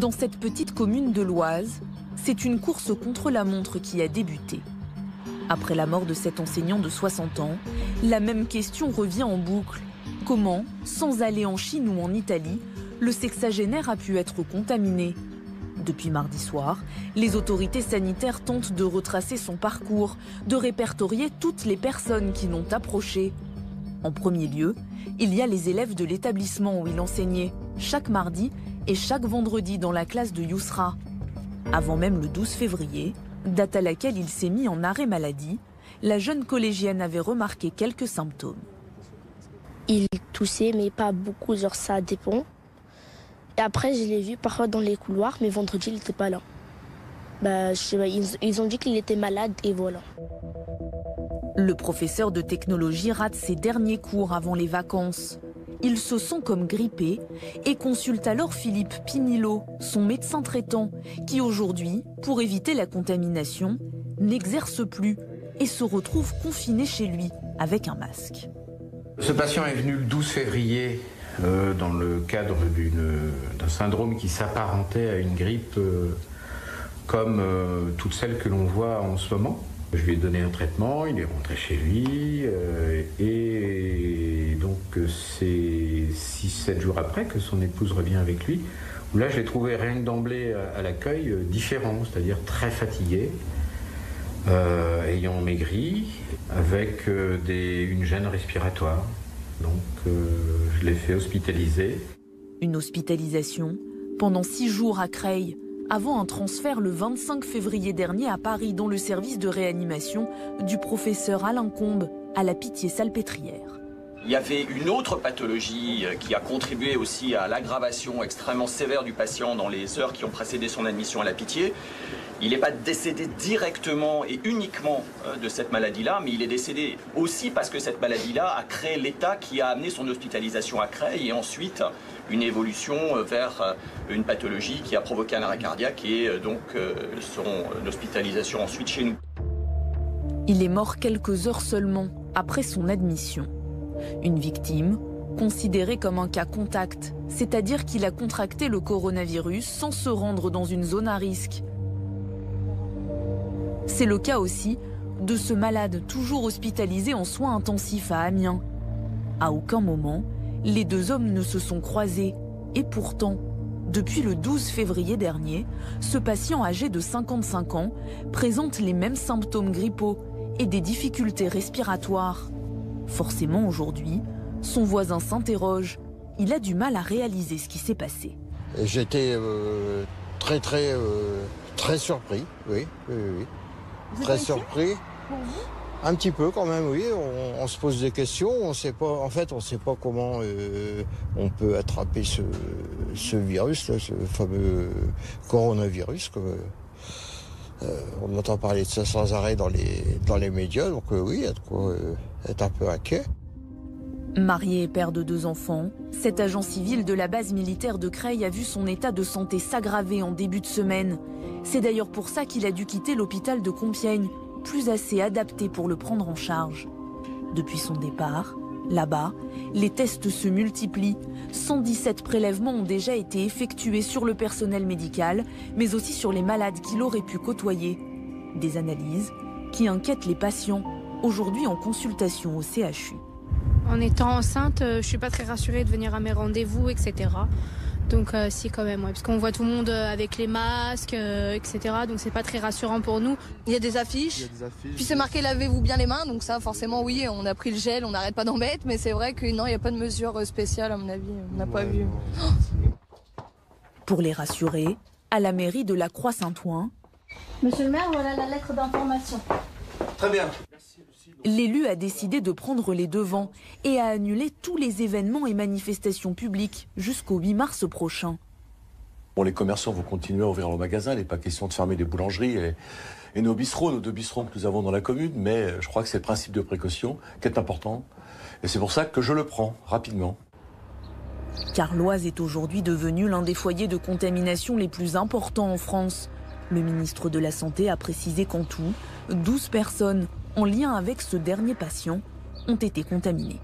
Dans cette petite commune de l'Oise, c'est une course contre la montre qui a débuté. Après la mort de cet enseignant de 60 ans, la même question revient en boucle. Comment, sans aller en Chine ou en Italie, le sexagénaire a pu être contaminé? Depuis mardi soir, les autorités sanitaires tentent de retracer son parcours, de répertorier toutes les personnes qui l'ont approché. En premier lieu, il y a les élèves de l'établissement où il enseignait, chaque mardi et chaque vendredi dans la classe de Yousra. Avant même le 12 février, date à laquelle il s'est mis en arrêt maladie, la jeune collégienne avait remarqué quelques symptômes. Il toussait, mais pas beaucoup, genre ça dépend. Et après, je l'ai vu parfois dans les couloirs, mais vendredi, il n'était pas là. Je sais pas, ils ont dit qu'il était malade et voilà. Le professeur de technologie rate ses derniers cours avant les vacances. Il se sent comme grippé et consulte alors Philippe Pinillo, son médecin traitant, qui aujourd'hui, pour éviter la contamination, n'exerce plus et se retrouve confiné chez lui avec un masque. Ce patient est venu le 12 février dans le cadre d'un syndrome qui s'apparentait à une grippe comme toutes celles que l'on voit en ce moment. Je lui ai donné un traitement, il est rentré chez lui et donc c'est 6-7 jours après que son épouse revient avec lui. Où là je l'ai trouvé rien que d'emblée à l'accueil différent, c'est-à-dire très fatigué, ayant maigri, avec une gêne respiratoire. Donc je l'ai fait hospitaliser. Une hospitalisation pendant 6 jours à Creil, avant un transfert le 25 février dernier à Paris dans le service de réanimation du professeur Alain Combes à la Pitié-Salpêtrière. Il y avait une autre pathologie qui a contribué aussi à l'aggravation extrêmement sévère du patient dans les heures qui ont précédé son admission à la Pitié. Il n'est pas décédé directement et uniquement de cette maladie-là, mais il est décédé aussi parce que cette maladie-là a créé l'état qui a amené son hospitalisation à Creil et ensuite une évolution vers une pathologie qui a provoqué un arrêt cardiaque et donc son hospitalisation ensuite chez nous. Il est mort quelques heures seulement après son admission. Une victime considérée comme un cas contact, c'est-à-dire qu'il a contracté le coronavirus sans se rendre dans une zone à risque. C'est le cas aussi de ce malade toujours hospitalisé en soins intensifs à Amiens. À aucun moment, les deux hommes ne se sont croisés. Et pourtant, depuis le 12 février dernier, ce patient âgé de 55 ans présente les mêmes symptômes grippaux et des difficultés respiratoires. Forcément aujourd'hui, son voisin s'interroge. Il a du mal à réaliser ce qui s'est passé. J'étais très surpris, oui. Très surpris. Pour vous ? Un petit peu quand même, oui. On se pose des questions. On sait pas comment on peut attraper ce virus, là, ce fameux coronavirus. On entend parler de ça sans arrêt dans les médias, donc oui, il y a de quoi être un peu inquiet. Marié et père de 2 enfants, cet agent civil de la base militaire de Creil a vu son état de santé s'aggraver en début de semaine. C'est d'ailleurs pour ça qu'il a dû quitter l'hôpital de Compiègne, plus assez adapté pour le prendre en charge. Depuis son départ, là-bas, les tests se multiplient. 117 prélèvements ont déjà été effectués sur le personnel médical, mais aussi sur les malades qu'il aurait pu côtoyer. Des analyses qui inquiètent les patients, aujourd'hui en consultation au CHU. En étant enceinte, je ne suis pas très rassurée de venir à mes rendez-vous, etc. Donc si quand même, ouais, parce qu'on voit tout le monde avec les masques, etc. Donc c'est pas très rassurant pour nous. Il y a des affiches. Puis c'est marqué lavez-vous bien les mains, donc ça forcément oui, on a pris le gel, on n'arrête pas d'en mettre, mais c'est vrai que non, il n'y a pas de mesure spéciale à mon avis, on n'a pas vu. Pour les rassurer, à la mairie de la Croix-Saint-Ouen. Monsieur le maire, voilà la lettre d'information. Très bien. L'élu a décidé de prendre les devants et a annulé tous les événements et manifestations publiques jusqu'au 8 mars prochain. Bon, les commerçants vont continuer à ouvrir leurs magasins, il n'est pas question de fermer les boulangeries et nos 2 bistrots que nous avons dans la commune, mais je crois que c'est le principe de précaution qui est important et c'est pour ça que je le prends rapidement. Car l'Oise est aujourd'hui devenu l'un des foyers de contamination les plus importants en France. Le ministre de la Santé a précisé qu'en tout, 12 personnes en lien avec ce dernier patient ont été contaminées.